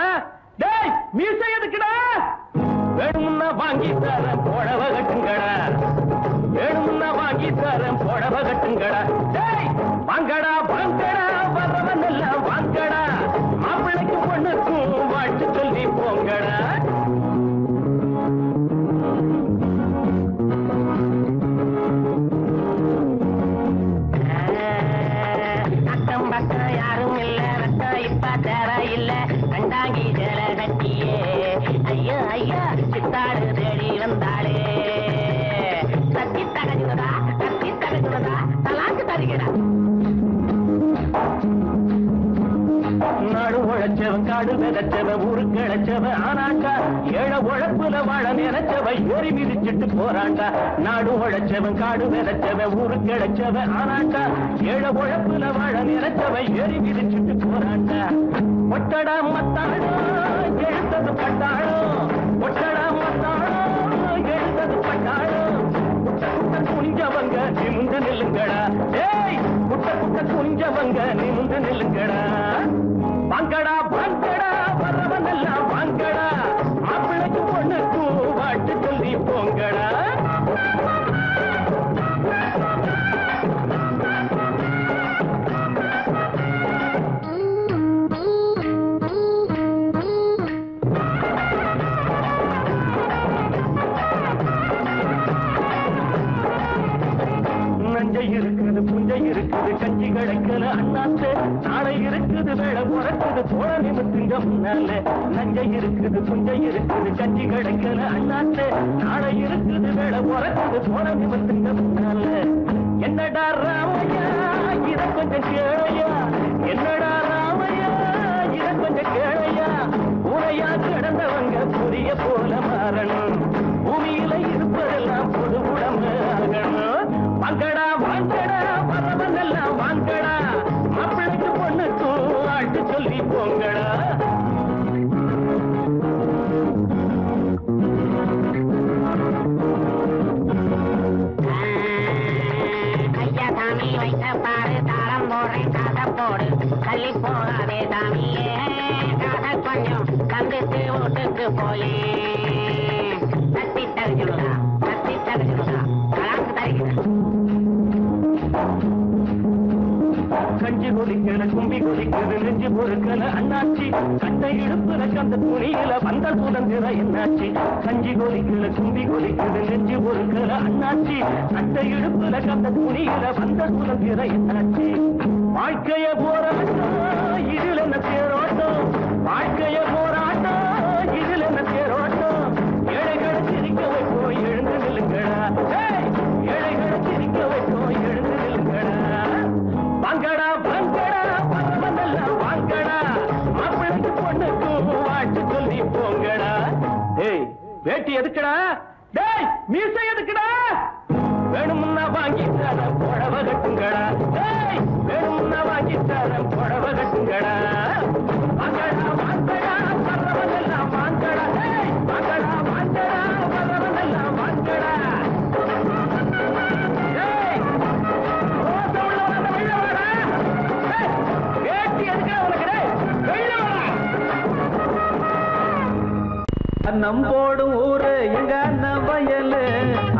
டேய் மீசை எதுக்குடா? வேணும்னா வாங்கி தரேன் புடவ கட்டுங்கடா. வேணும்னா வாங்கி தரேன் புடவ கட்டுங்கடா. டேய் வாங்கடா வாங்கடா வரவன் எல்லாம் வாங்கடா. மாப்பிள்ளைக்கு பொண்ணுக்கும் வாழ்த்து சொல்லி போங்கடா. அக்கம் பக்கம் யாரும் இல்ல ரத்தம் இப்ப தேவை இல்ல கண்டாங்கி ஜல கட்டியே ஐயோ ஐயா சித்தாடு தேடி வந்தாளே தத்தி தகஜுதா தலாக்கு தருகிறா. நாடு உழைச்சவன் காடு விதைச்சவன் ஊருக்கு இழைச்சவன் ஆனாண்டா. ஏழை உழைப்புல வாழ நினைச்சவன் ஏறி மிதிச்சிட்டு போறாண்டா. நாடு உழைச்சவன் காடு விதைச்சவன் ஊருக்கு இழைச்சவன் ஆனாண்டா. ஏழை உழைப்புல வாழ நினைச்சவன் ஏறி மிதிச்சிட்டு போறாண்டா. ஒட்டடா மத்தாளோ எழுத்தது பட்டாளோ. ஒட்டடா மத்தாளோ எழுத்தது பட்டாளோ. குட்ட குட்ட குனிஞ்சவங்க நிமிந்து நில்லுங்கடா. ஏய் குட்ட குட்ட குனிஞ்சவங்க நிமிந்து நில்லுங்கடா. வாங்கடா வாங்கடா வரவன் எல்லாம் வாங்கடா. மாப்பிள்ளைக்கு பொண்ணுக்கும் வாழ்த்து சொல்லி போங்கடா. நஞ்சை இருக்குது புஞ்சை இருக்குது கஞ்சி கிடைக்கல அண்ணாத்து. நாளை இருக்குது வேலை உறக்குது தோழ நிமித்துங்க முன்னால. நஞ்சை இருக்குது புஞ்சை இருக்குது கஞ்சி கிடைக்கல அண்ணாத்து. நாளை இருக்குது வேலை உறக்குது தோழ நிமித்துங்க முன்னால. என்னடா ராமையா இத கொஞ்சம் கேளையா. என்னடா ராமையா இத கொஞ்சம் கேளையா. உரையா கிடந்தவங்க புரிய போல மாறணும். பூமியில இருப்பதெல்லாம் பொது உடம்பு ஆகணும். வாங்கடா வாங்கடா வரவன் எல்லாம் வாங்கடா. மாப்பிள்ளைக்கு பொண்ணுக்கும் வாழ்த்து சொல்லி போங்கடா. ஐயா சாமி வைத்த பாரு தாளம் போடுறேன் காசை போடு தள்ளி போகாதே சாமியே. காசை கொஞ்சம் தந்துட்டு வீட்டுக்கு போயே தத்தி தகுச்சுடா தலாக்கு தருகிறேன். கஞ்சி கொதிக்கல கும்பி கொதிக்குது நெஞ்சு பொறுக்கல அண்ணாச்சி. சட்டை இடுப்புல கந்த துணியில வந்தல் சுதந்திர என்னாச்சி. கஞ்சி கொதிக்கல கும்பி கொதிக்குது நெஞ்சு பொறுக்கல அண்ணாச்சி. சட்டை இடுப்புல கந்த துணியில வந்தல் சுதந்திர என்னாச்சி. வாழ்க்கைய போராட்டம் இதில் என்ன தேரோட்டம். வாழ்க்கைய போராட்டம் இதில் என்ன தேரோட்டம். ஏழைகளை சிரிக்க வைப்போம் எழுந்து நில்லுங்கடா. ஏழைகளை சிரிக்க வைப்போம் எழுந்து நில்லுங்கடா. வாங்கடா வாங்கடா வரவன் எல்லாம் வாங்கடா. மாப்பிள்ளைக்கு பொண்ணுக்கும் வாழ்த்து சொல்லி போங்கடா. ஏய் வேட்டி எதுக்குடா? டேய் மீசை எதுக்குடா? வேணும்னா வாங்கி தரேன் புடவ கட்டுங்கடா. டேய் வேணும்னா வாங்கி தரேன் புடவ கட்டுங்கடா. வாங்கடா வாங்கடா வரவன் எல்லாம் வாங்கடா. டேய் வாங்கடா வாங்கடா வரவன் எல்லாம் வாங்கடா. டேய் ரோச உள்ளவன வெளில வாடா. டேய் வேட்டி எதுக்குடா உனக்கு? டேய் வெளில வாடா. நம்போடும் ஊரு எங்க அண்ணன் வயலு.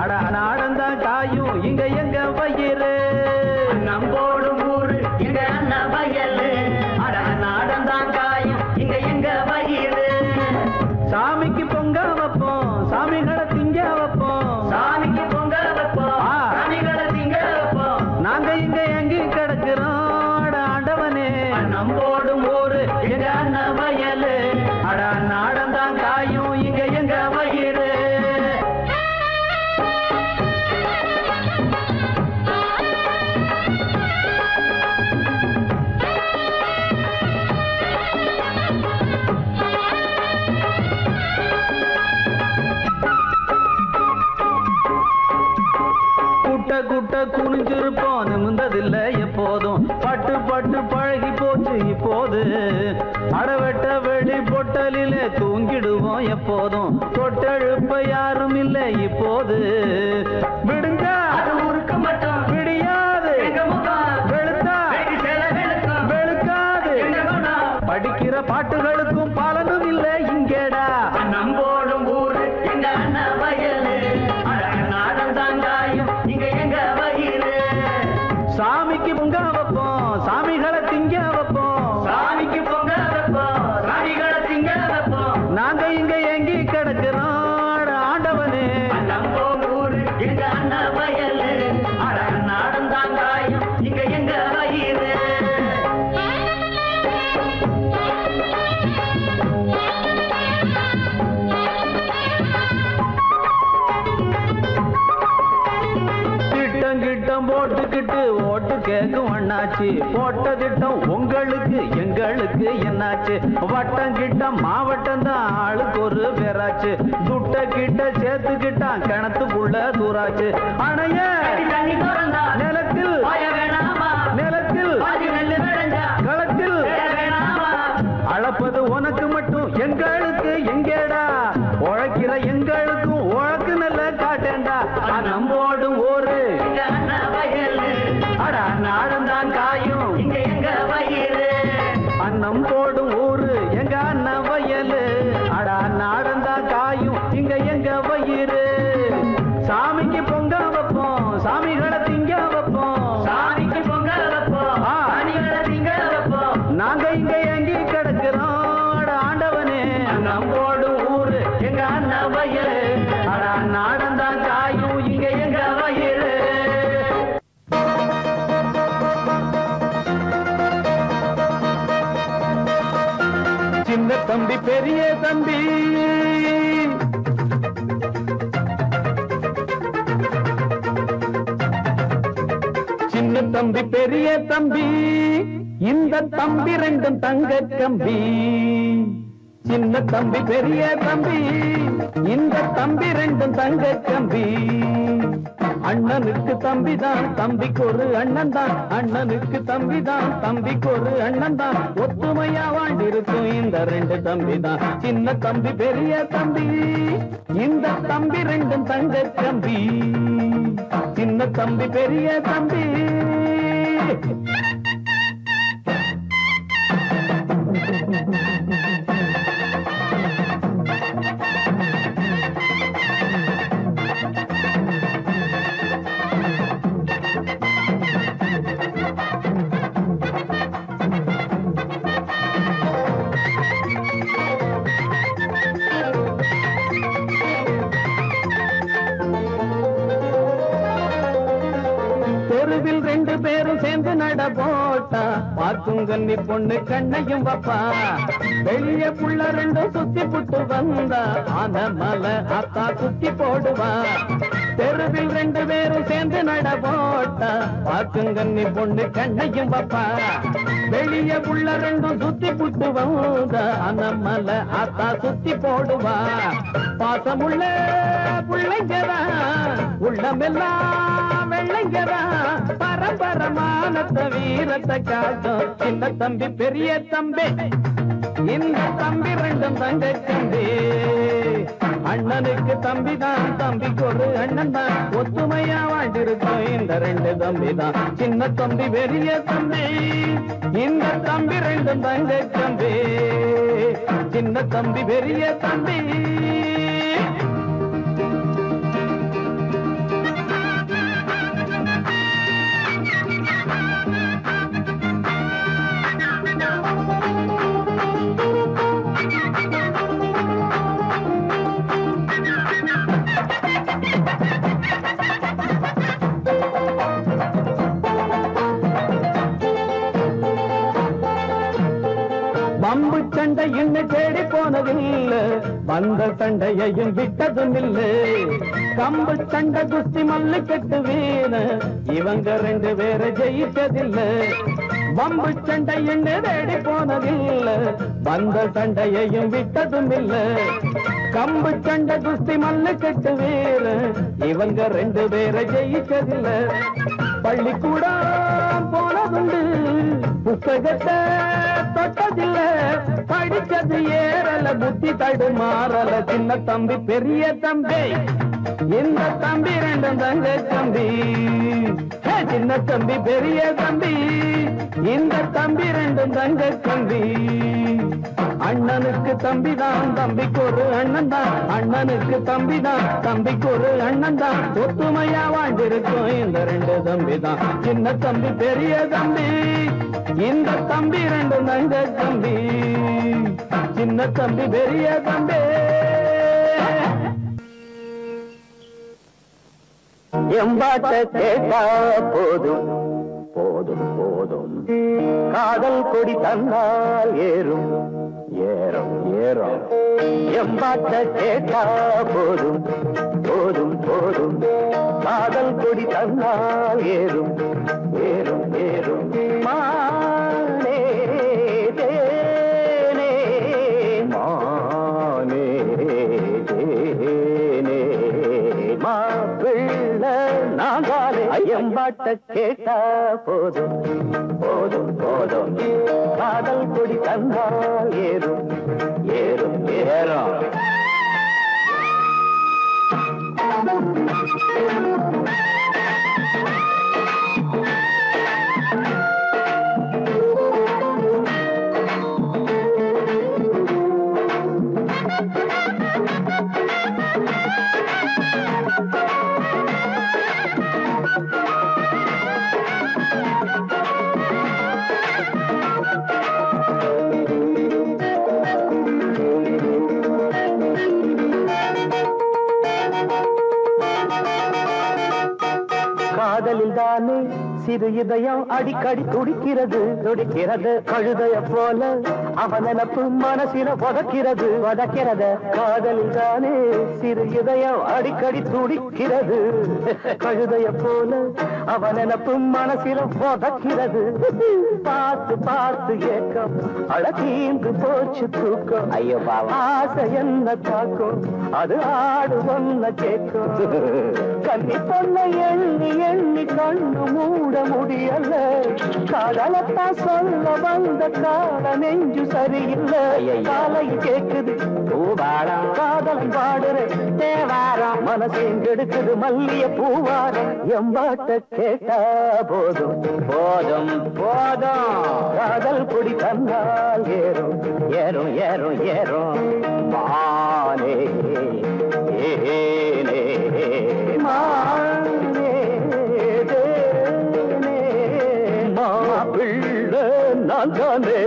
அட நாடந்தான் காயும் இங்க எங்க வயிறு. நம்போடும் ஊரு எங்க அண்ணன் வயலு. அட நாடந்தான் காயும் இங்க எங்க வயிறு. சாமிக்கு பொங்க வைப்போம் சாமிகளை திங்க வைப்போம். சாமிக்கு பொங்க வைப்போம் சாமிகளை திங்க வைப்போம். நாங்க இங்க எங்க கிடக்கிறோம் ஆண்டவனே. நம்போடும் ஊரு எங்க அண்ணன் வயலு. அட நாடந்தான் காயும் இங்க எங்க வயிறு. குட்ட குனிஞ்சிருப்போம் நிமிந்ததில்லை எப்போதும். பட்டு பட்டு பழகி போச்சு இப்போது. அடவெட்ட வெடி பொட்டலிலே தூங்கிடுவோம் எப்போதும். தொட்டெழுப்ப யாரும் இல்லை இப்போது. விடுங்க ஊருக்கு மட்டும் விடியாது. வெளுத்தா வெளுக்காது. படிக்கிற பாட்டுகளுக்கும் எனக்கும் அண்ணாச்சு போட்ட திட்டம் உங்களுக்கு எங்களுக்கு என்னாச்சு வட்டம் கிட்ட மாவட்டம் தான் ஆளுக்கு ஒரு பேராச்சு துட்ட கிட்ட சேர்த்துக்கிட்டான் கிணத்துக்குள்ள தூராச்சு அணைய நிலத்தில் நிலத்தில் களத்தில் அளப்பது உனக்கு மட்டும் எங்களுக்கு எங்கேடா உழைக்கிற எங்களுக்கும் உழக்கு நல்ல காட்டேண்டா நம்போடு ஊரு அடா நாடந்தான் காயும் இங்க எங்க வயிறு அன்னம் போடும் ஊரு எங்க அண்ணா வயலு அடா நாடந்தான் காயும் இங்க எங்க வயிறு சாமிக்கு பொங்க வைப்போம் சாமிகளை திங்க வைப்போம் சாமிக்கு பொங்க வைப்போம் சாமிகளை திங்க வைப்போம் நாங்க இங்க எங்கி கிடக்கிறோம் ஆண்டவனே நம்போடு ஊரு எங்க அண்ணா வயலு அடா நாடந்தான் காயும் இங்க எங்க வயிறு சின்ன தம்பி பெரிய தம்பி சின்ன தம்பி பெரிய தம்பி இந்த தம்பி ரெண்டும் தங்க கம்பி சின்ன தம்பி பெரிய தம்பி இந்த தம்பி ரெண்டும் தங்க கம்பி அண்ணனுக்கு தம்பிதான் தம்பிக்கு ஒரு அண்ணன் தான் அண்ணனுக்கு தம்பிதான் தம்பிக்கு ஒரு அண்ணன் தான் ஒத்துமையா வாழ்ந்திருக்கும் இந்த ரெண்டு தம்பி தான் சின்ன தம்பி பெரிய தம்பி இந்த தம்பி ரெண்டும் தங்க கம்பி சின்ன தம்பி பெரிய தம்பி தெருவில் ரெண்டு பேரும் சேர்ந்து நட போட்டா பார்க்கும் கண்ணி பொண்ணு கண்ணையும் வப்பா வெளிய புள்ள ரெண்டும் சுத்தி புட்டு வந்தா ஆன மலை அத்தா சுத்தி போடுவா தெருவில் ரெண்டு பேரும் சேர்ந்து நட போட்டா பார்க்கும் கண்ணி பொண்ணு கண்ணையும் வப்பா வெளிய புள்ள ரெண்டும் சுத்தி புட்டு வந்தா ஆன மலை அத்தா சுத்தி போடுவா பாசமுள்ள புள்ளைங்கதா உள்ளமெல்லாம் வெள்ளைங்கதா பரம்பரமானத்த வீரத்தை காட்டும் சின்ன தம்பி பெரிய தம்பி இந்த தம்பி ரெண்டும் தங்க தம்பி அண்ணனுக்கு தம்பிதான் தம்பிக்கு ஒரு அண்ணன் தான் ஒத்துமையா வாழ்ந்திருக்கும் இந்த ரெண்டு தம்பி தான் சின்ன தம்பி பெரிய தம்பி இந்த தம்பி ரெண்டும் தங்க தம்பி சின்ன தம்பி பெரிய தம்பி பம்பு சண்டை இன்னும் தேடி போனதில்லை வந்த சண்டையையும் விட்டதும் இல்லை கம்பு சண்டை குஸ்தி மல்லு கட்டு வீண இவங்க ரெண்டு பேரை ஜெயிச்சதில்லை பம்பு சண்டை இன்னும் தேடி போனதில்லை வந்த சண்டையையும் விட்டதும் இல்லை கம்பு சண்டை குஸ்தி மல்லு கட்டு வீண இவங்க ரெண்டு பேரை ஜெயிச்சதில்லை பள்ளிக்கூடம் போனதுண்டு புத்தகத்தை தொட்டதில்ல படிச்சது ஏறல புத்தி தடுமாறல சின்ன தம்பி பெரிய தம்பி இந்த தம்பி ரெண்டும் தங்க தம்பி சின்ன தம்பி பெரிய தம்பி இந்த தம்பி ரெண்டும் தங்க தம்பி அண்ணனுக்கு தம்பிதான் தம்பிக்கு ஒரு அண்ணன் தான் அண்ணனுக்கு தம்பிதான் தம்பிக்கு ஒரு அண்ணன் தான் ஒத்துமையா வாழ்ந்திருக்கும் இந்த ரெண்டு தம்பி தான் சின்ன தம்பி பெரிய தம்பி இந்த தம்பி ரெண்டும் தங்க தம்பி சின்ன தம்பி பெரிய தம்பி எம்பாட்ட கேட்டா போதும் போதும் போதும் காதல் கொடி தந்தால் ஏறும் ஏறும் ஏறும் எம்பாட்ட கேட்டா போதும் போதும் போதும் காதல் கொடி தன்னால் ஏறும் ஏறும் ஏறும் மானே தேனே மானே தேனே மாப்பிள்ளை நாங்காலே ஐயம்பாட்ட கேட்டா போதும் போதும் போதும் காதல் கொடி தன்னால் ஏறும் ஏறும் ஏறும் காதலில் தானே சிறு இதயம் அடிக்கடி துடிக்கிறது துடிக்கிறது கழுதைய போல அவன் நினப்பு மனசில உதக்கிறது உதக்கிறது காதலில் தானே சிறு இதயம் அடிக்கடி துடிக்கிறது கழுதைய போல அவன் நினப்பு மனசில உதக்கிறது பார்த்து பார்த்து ஏக்கம் அழகீந்து போச்சு தூக்கம் ஐயோ ஆசை என்ன தாக்கும் அது ஆடு ஒன்ன கேட்கும் கண்ணி பொண்ணை எண்ணி எண்ணி கண்ணு மூட முடியல காதலத்தான் சொல்ல வந்த கால நெஞ்சு சரியில்லை காலை கேக்குது பூவாரம் காதல் பாடுற தேவாரம் மனசையும் கெடுக்குது மல்லிய பூவாரம் எம்பாட்ட கேட்டா போதும் போதும் போதும் காதல் கொடி தன்னால் ஏறும் ஏறும் ஏறும் ஏறும் மானே ஏனே மானே தேனே மாப்பிள்ளை நான் தானே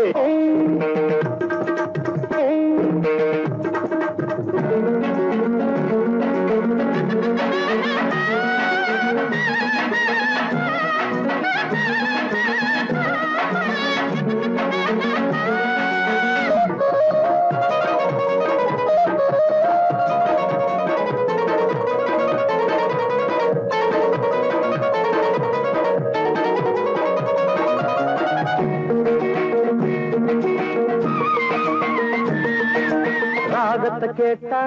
ராகத்தை கேட்டா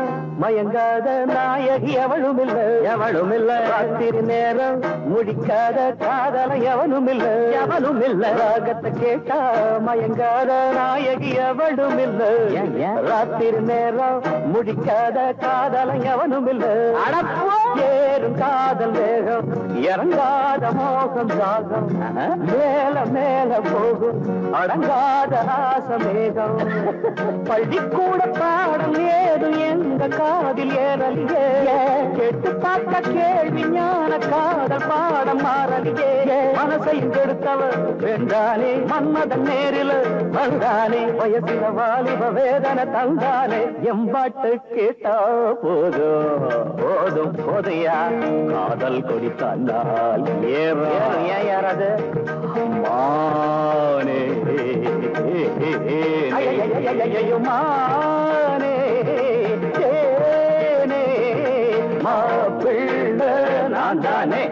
மயங்காத நாயகி எவளும் இல்ல எவளும் இல்ல ராத்திரி நேரம் முடிக்காத காதல எவனும் இல்ல எவனும் இல்ல ராகத்தை கேட்டா மயங்காத நாயகி எவளும் இல்ல ராத்திரி நேரம் முடிக்காத காதல எவனும் இல்ல ஏறும் காதல் வேகம் இறங்காத மோகம் சாகம் மேல மேல போகும் அடங்காத ஆசமேகம் பள்ளிக்கூட பாடம் ஏது எங்க காதில் ஏறலியே கேட்டு பார்த்த கேள்வி ஞான காதல் பாடம் மாறலியே மனசையும் கெடுத்தவர் வென்றானே மன்மதன் நேரில் வந்தானே வயசில வாலிப வேதனை தந்தானே எம்பாட்டு கேட்டா போதும் போதும் போதையா காதல் கொடி தந்தால் ஏறும் ஏன் யாராவது மானே மானே தேனே மாப்பிள்ளை நான் தானே